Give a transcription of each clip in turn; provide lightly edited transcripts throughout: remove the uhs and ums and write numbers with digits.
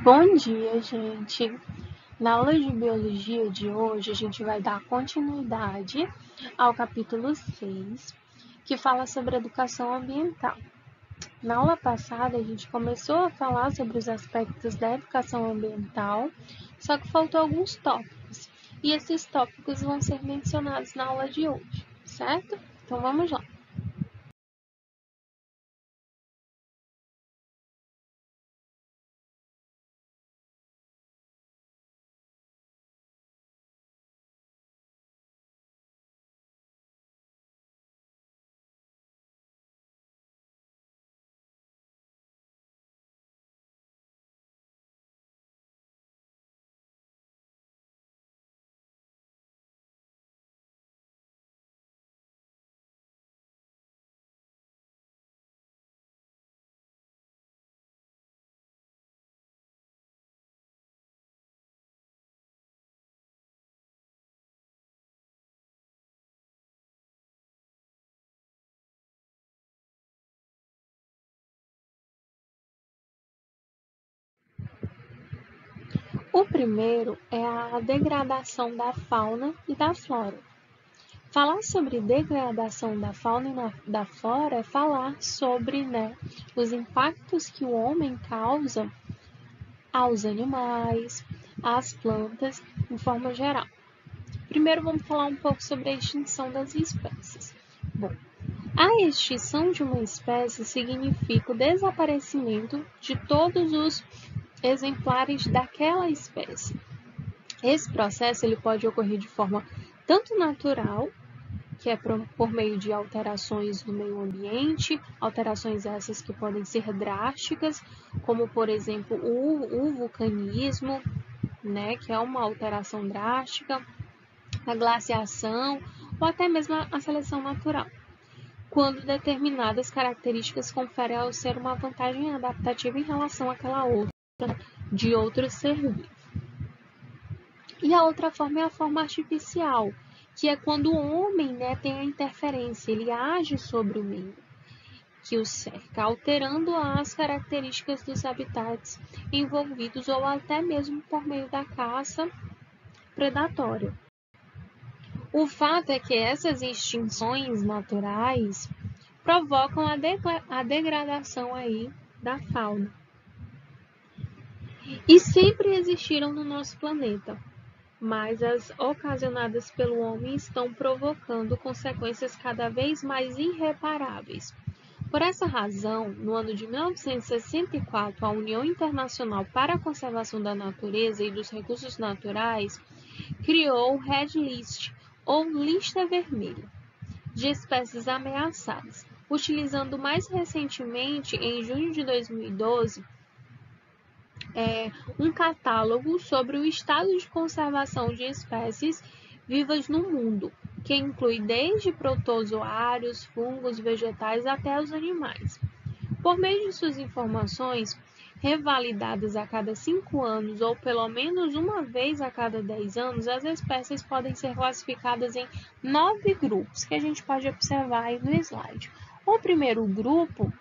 Bom dia, gente! Na aula de biologia de hoje, a gente vai dar continuidade ao capítulo 6, que fala sobre educação ambiental. Na aula passada, a gente começou a falar sobre os aspectos da educação ambiental, só que faltou alguns tópicos, e esses tópicos vão ser mencionados na aula de hoje, certo? Então vamos lá! O primeiro é a degradação da fauna e da flora. Falar sobre degradação da fauna e da flora é falar sobre os impactos que o homem causa aos animais, às plantas, de forma geral. Primeiro vamos falar um pouco sobre a extinção das espécies. Bom, a extinção de uma espécie significa o desaparecimento de todos os exemplares daquela espécie. Esse processo ele pode ocorrer de forma tanto natural, que é por meio de alterações no meio ambiente, alterações essas que podem ser drásticas, como, por exemplo, o vulcanismo, que é uma alteração drástica, a glaciação ou até mesmo a seleção natural, quando determinadas características conferem ao ser uma vantagem adaptativa em relação àquela outra de outro ser vivo. E a outra forma é a forma artificial, que é quando o homem tem a interferência, ele age sobre o meio que o cerca, alterando as características dos habitats envolvidos ou até mesmo por meio da caça predatória. O fato é que essas extinções naturais provocam a degradação aí da fauna. E sempre existiram no nosso planeta, mas as ocasionadas pelo homem estão provocando consequências cada vez mais irreparáveis. Por essa razão, no ano de 1964, a União Internacional para a Conservação da Natureza e dos Recursos Naturais criou o Red List, ou Lista Vermelha, de espécies ameaçadas, utilizando mais recentemente, em junho de 2012, um catálogo sobre o estado de conservação de espécies vivas no mundo, que inclui desde protozoários, fungos, vegetais até os animais. Por meio de suas informações, revalidadas a cada 5 anos ou pelo menos uma vez a cada 10 anos, as espécies podem ser classificadas em 9 grupos, que a gente pode observar aí no slide. O primeiro grupo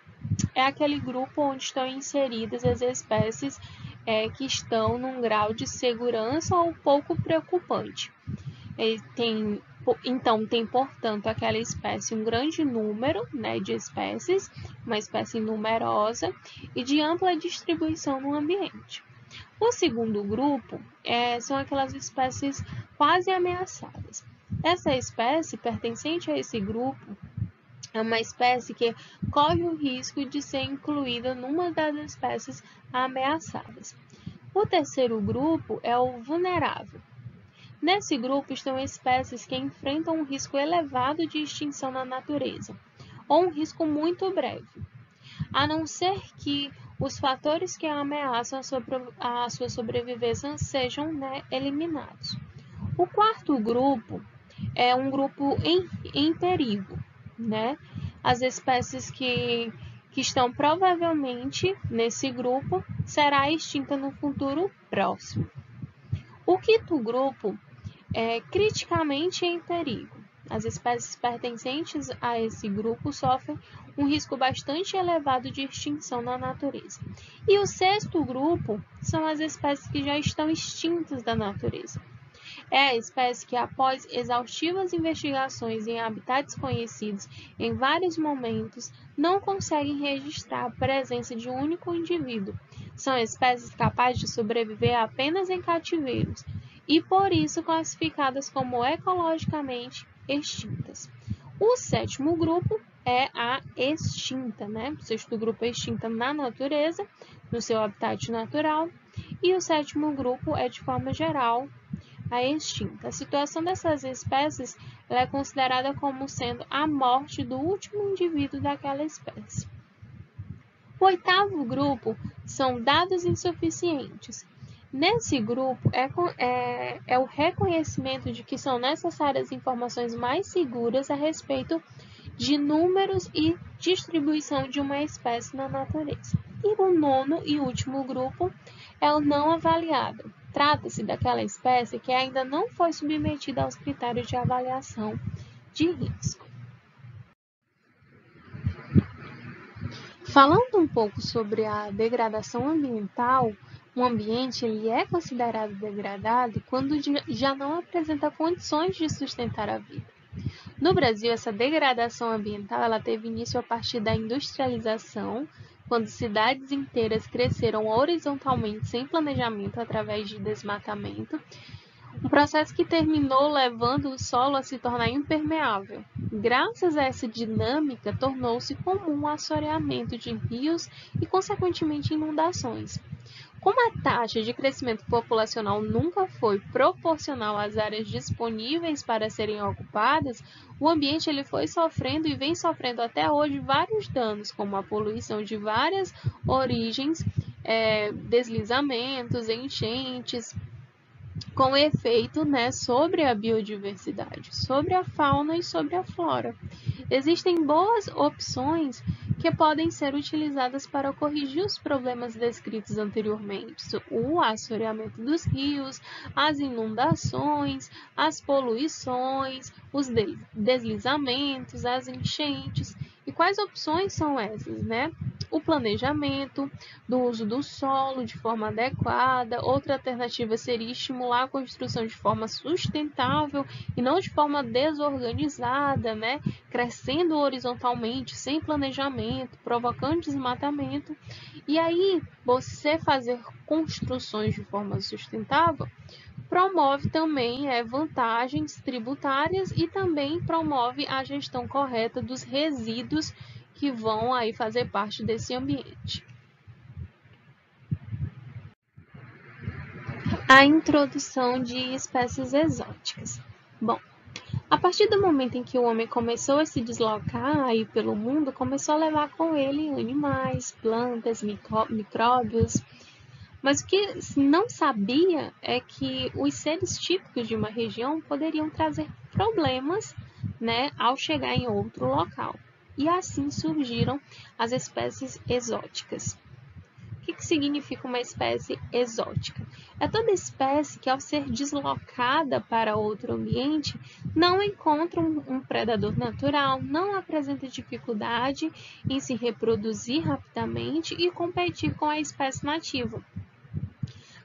é aquele grupo onde estão inseridas as espécies que estão num grau de segurança ou pouco preocupante. Então, tem, portanto, aquela espécie um grande número de espécies, uma espécie numerosa e de ampla distribuição no ambiente. O segundo grupo são aquelas espécies quase ameaçadas. Essa espécie, pertencente a esse grupo, é uma espécie que corre o risco de ser incluída numa das espécies ameaçadas. O terceiro grupo é o vulnerável. Nesse grupo estão espécies que enfrentam um risco elevado de extinção na natureza, ou um risco muito breve, a não ser que os fatores que a ameaçam a sua sobrevivência sejam eliminados. O quarto grupo é um grupo em perigo, As espécies que estão provavelmente nesse grupo será extinta no futuro próximo. O quinto grupo é criticamente em perigo. As espécies pertencentes a esse grupo sofrem um risco bastante elevado de extinção na natureza. E o sexto grupo são as espécies que já estão extintas da natureza. É a espécie que, após exaustivas investigações em habitats conhecidos em vários momentos, não conseguem registrar a presença de um único indivíduo. São espécies capazes de sobreviver apenas em cativeiros e, por isso, classificadas como ecologicamente extintas. O sétimo grupo é a extinta, O sexto grupo é extinta na natureza, no seu habitat natural, e o sétimo grupo é, de forma geral, a extinta. A situação dessas espécies é considerada como sendo a morte do último indivíduo daquela espécie. O oitavo grupo são dados insuficientes. Nesse grupo é o reconhecimento de que são necessárias informações mais seguras a respeito de números e distribuição de uma espécie na natureza. E o nono e último grupo é o não avaliado. Trata-se daquela espécie que ainda não foi submetida aos critérios de avaliação de risco. Falando um pouco sobre a degradação ambiental, o ambiente ele é considerado degradado quando já não apresenta condições de sustentar a vida. No Brasil, essa degradação ambiental ela teve início a partir da industrialização, quando cidades inteiras cresceram horizontalmente sem planejamento através de desmatamento, um processo que terminou levando o solo a se tornar impermeável. Graças a essa dinâmica, tornou-se comum o assoreamento de rios e, consequentemente, inundações. Como a taxa de crescimento populacional nunca foi proporcional às áreas disponíveis para serem ocupadas, o ambiente ele foi sofrendo e vem sofrendo até hoje vários danos, como a poluição de várias origens, deslizamentos, enchentes, com efeito sobre a biodiversidade, sobre a fauna e sobre a flora. Existem boas opções que podem ser utilizadas para corrigir os problemas descritos anteriormente, o assoreamento dos rios, as inundações, as poluições, os deslizamentos, as enchentes. E quais opções são essas, O planejamento do uso do solo de forma adequada. Outra alternativa seria estimular a construção de forma sustentável e não de forma desorganizada, Crescendo horizontalmente, sem planejamento, provocando desmatamento. E aí, você fazer construções de forma sustentável promove também vantagens tributárias e também promove a gestão correta dos resíduos que vão aí fazer parte desse ambiente. A introdução de espécies exóticas. Bom, a partir do momento em que o homem começou a se deslocar aí pelo mundo, começou a levar com ele animais, plantas, micróbios. Mas o que não sabia é que os seres típicos de uma região poderiam trazer problemas, ao chegar em outro local. E assim surgiram as espécies exóticas. O que significa uma espécie exótica? É toda espécie que, ao ser deslocada para outro ambiente, não encontra um predador natural, não apresenta dificuldade em se reproduzir rapidamente e competir com a espécie nativa.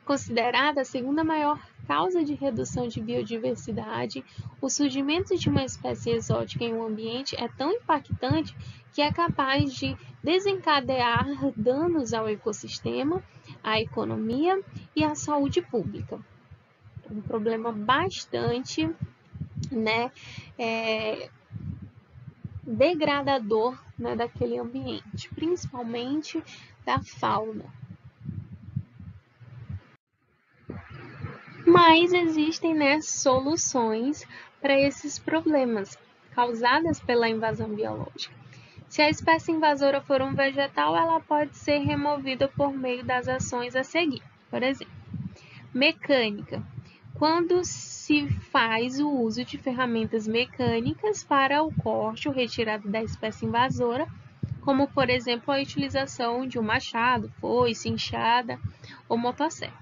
Considerada a segunda maior causa de redução de biodiversidade, o surgimento de uma espécie exótica em um ambiente é tão impactante que é capaz de desencadear danos ao ecossistema, à economia e à saúde pública. Um problema bastante, degradador, daquele ambiente, principalmente da fauna. Mas existem, soluções para esses problemas causadas pela invasão biológica. Se a espécie invasora for um vegetal, ela pode ser removida por meio das ações a seguir. Por exemplo, mecânica. Quando se faz o uso de ferramentas mecânicas para o corte ou retirada da espécie invasora, como, por exemplo, a utilização de um machado, foice, enxada ou motosserra.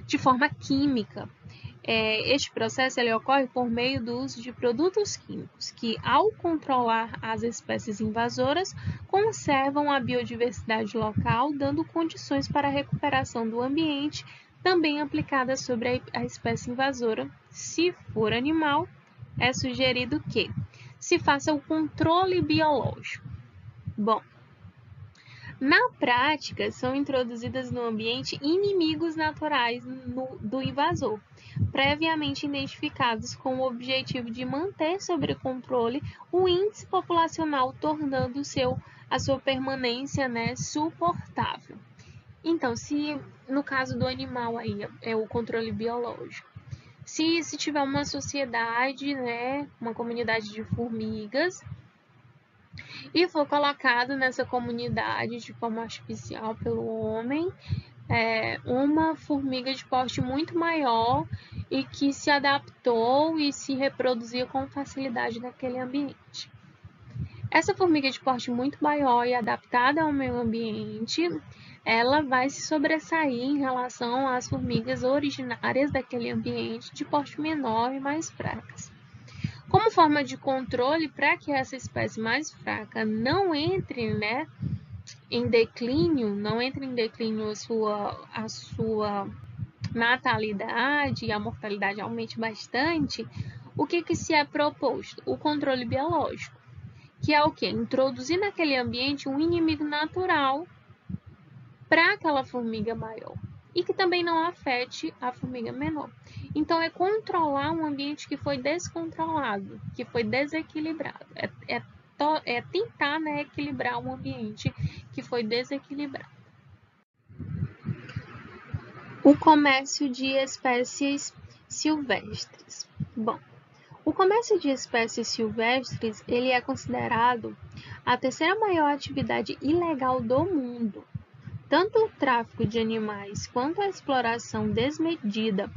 De forma química, Este processo ele ocorre por meio do uso de produtos químicos que, ao controlar as espécies invasoras, conservam a biodiversidade local, dando condições para a recuperação do ambiente, também aplicada sobre a espécie invasora. Se for animal, é sugerido que se faça o controle biológico. Bom, na prática, são introduzidas no ambiente inimigos naturais do invasor, previamente identificados com o objetivo de manter sob controle o índice populacional, tornando a sua permanência, suportável. Então, se no caso do animal aí é o controle biológico, se tiver uma sociedade, uma comunidade de formigas, e for colocado nessa comunidade de forma artificial pelo homem, uma formiga de porte muito maior e que se adaptou e se reproduzia com facilidade naquele ambiente. Essa formiga de porte muito maior e adaptada ao meio ambiente, ela vai se sobressair em relação às formigas originárias daquele ambiente de porte menor e mais fracas. Como forma de controle, para que essa espécie mais fraca não entre em declínio, a sua natalidade e a mortalidade aumente bastante, o que se é proposto? O controle biológico, que é o quê? Introduzir naquele ambiente um inimigo natural para aquela formiga maior e que também não afete a formiga menor. Então, é controlar um ambiente que foi descontrolado, que foi desequilibrado. É tentar equilibrar um ambiente que foi desequilibrado. O comércio de espécies silvestres. Bom, o comércio de espécies silvestres ele é considerado a terceira maior atividade ilegal do mundo. Tanto o tráfico de animais quanto a exploração desmedida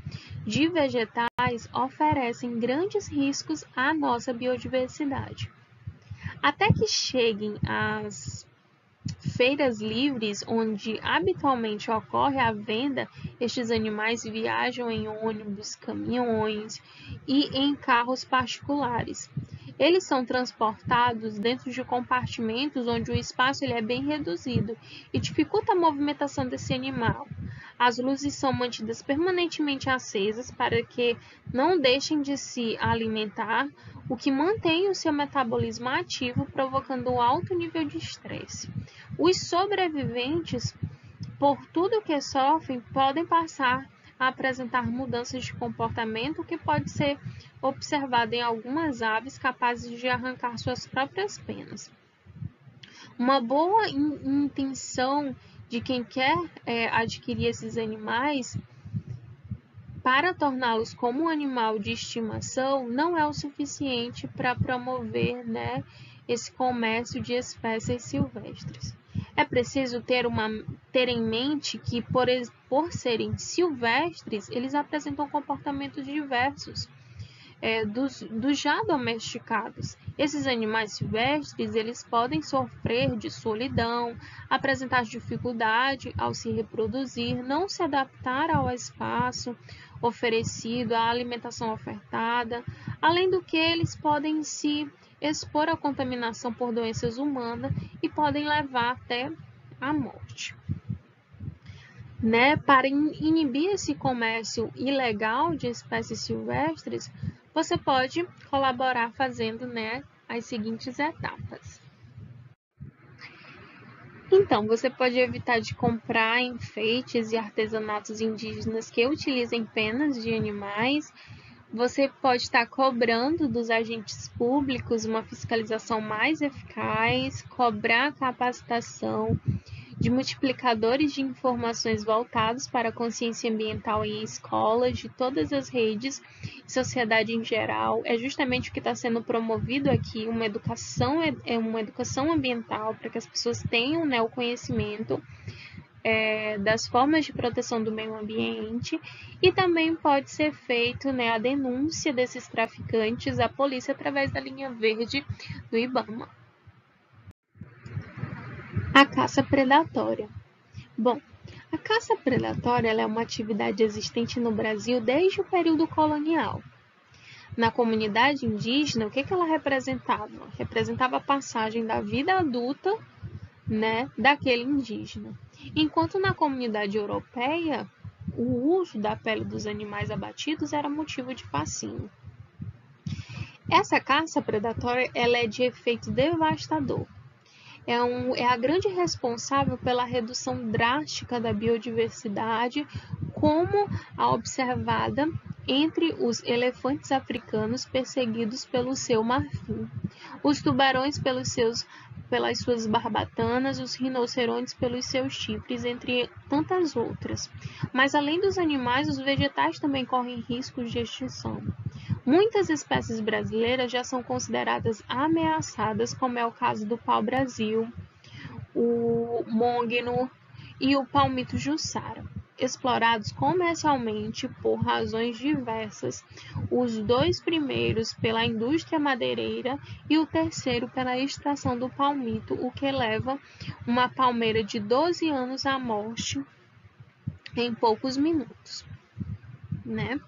de vegetais oferecem grandes riscos à nossa biodiversidade. Até que cheguem às feiras livres, onde habitualmente ocorre a venda, estes animais viajam em ônibus, caminhões e em carros particulares. Eles são transportados dentro de compartimentos onde o espaço é bem reduzido e dificulta a movimentação desse animal. As luzes são mantidas permanentemente acesas para que não deixem de se alimentar, o que mantém o seu metabolismo ativo, provocando um alto nível de estresse. Os sobreviventes, por tudo que sofrem, podem passar a apresentar mudanças de comportamento, que pode ser observado em algumas aves capazes de arrancar suas próprias penas. Uma boa intenção de quem quer adquirir esses animais para torná-los como um animal de estimação não é o suficiente para promover esse comércio de espécies silvestres. É preciso ter em mente que, por serem silvestres, eles apresentam comportamentos diversos dos já domesticados. Esses animais silvestres eles podem sofrer de solidão, apresentar dificuldade ao se reproduzir, não se adaptar ao espaço oferecido, à alimentação ofertada, além do que eles podem se expor à contaminação por doenças humanas e podem levar até a morte. Para inibir esse comércio ilegal de espécies silvestres, você pode colaborar fazendo as seguintes etapas. Então, você pode evitar de comprar enfeites e artesanatos indígenas que utilizem penas de animais. Você pode estar cobrando dos agentes públicos uma fiscalização mais eficaz, cobrar capacitação de multiplicadores de informações voltados para a consciência ambiental em escolas, de todas as redes, sociedade em geral. É justamente o que está sendo promovido aqui, uma educação ambiental, para que as pessoas tenham o conhecimento das formas de proteção do meio ambiente, e também pode ser feito a denúncia desses traficantes à polícia através da linha verde do IBAMA. A caça predatória. Bom, A caça predatória ela é uma atividade existente no Brasil desde o período colonial. Na comunidade indígena, o que ela representava? Representava a passagem da vida adulta, né, daquele indígena. Enquanto na comunidade europeia, o uso da pele dos animais abatidos era motivo de fascínio. Essa caça predatória ela é de efeito devastador. É a grande responsável pela redução drástica da biodiversidade, como a observada entre os elefantes africanos perseguidos pelo seu marfim, os tubarões pelas suas barbatanas, os rinocerontes pelos seus chifres, entre tantas outras. Mas além dos animais, os vegetais também correm riscos de extinção. Muitas espécies brasileiras já são consideradas ameaçadas, como é o caso do pau-brasil, o mogno e o palmito jussara, explorados comercialmente por razões diversas, os dois primeiros pela indústria madeireira e o terceiro pela extração do palmito, o que leva uma palmeira de 12 anos à morte em poucos minutos, né?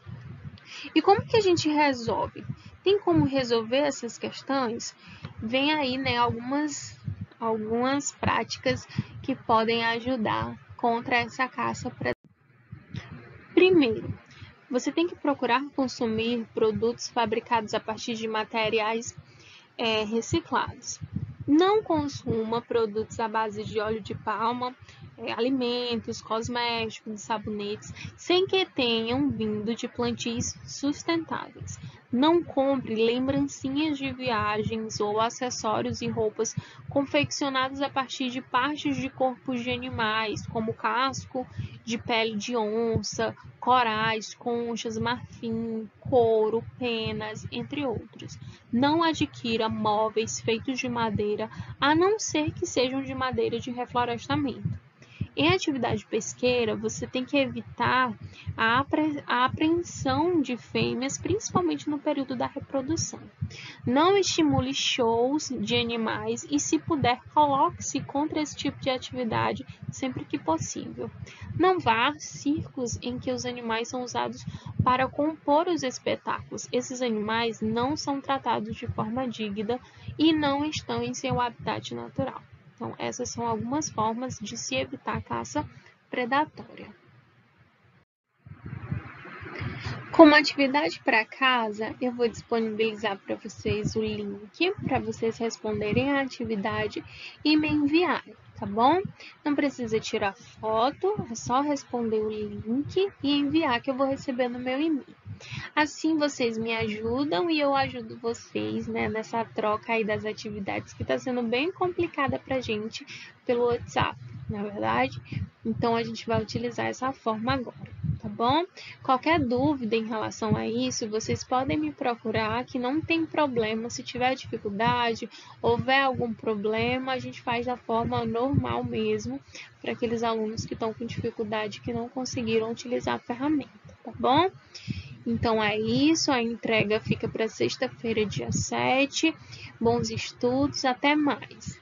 E como que a gente resolve? Tem como resolver essas questões? Vem aí, né, algumas práticas que podem ajudar contra essa caça predatória. Primeiro, você tem que procurar consumir produtos fabricados a partir de materiais reciclados. Não consuma produtos à base de óleo de palma, alimentos, cosméticos, sabonetes, sem que tenham vindo de plantios sustentáveis. Não compre lembrancinhas de viagens ou acessórios e roupas confeccionados a partir de partes de corpos de animais, como casco de pele de onça, corais, conchas, marfim, couro, penas, entre outros. Não adquira móveis feitos de madeira, a não ser que sejam de madeira de reflorestamento. Em atividade pesqueira, você tem que evitar a apreensão de fêmeas, principalmente no período da reprodução. Não estimule shows de animais e, se puder, coloque-se contra esse tipo de atividade sempre que possível. Não vá a circos em que os animais são usados para compor os espetáculos. Esses animais não são tratados de forma digna e não estão em seu habitat natural. Então, essas são algumas formas de se evitar a caça predatória. Como atividade para casa, eu vou disponibilizar para vocês o link para vocês responderem a atividade e me enviarem, tá bom? Não precisa tirar foto, é só responder o link e enviar que eu vou receber no meu e-mail. Assim vocês me ajudam e eu ajudo vocês, né, nessa troca aí das atividades que está sendo bem complicada para a gente pelo WhatsApp, na verdade? Então a gente vai utilizar essa forma agora, tá bom? Qualquer dúvida em relação a isso, vocês podem me procurar, que não tem problema. Se tiver dificuldade, houver algum problema, a gente faz da forma normal mesmo, para aqueles alunos que estão com dificuldade, que não conseguiram utilizar a ferramenta, tá bom? Então é isso, a entrega fica para sexta-feira, dia 7. Bons estudos, até mais!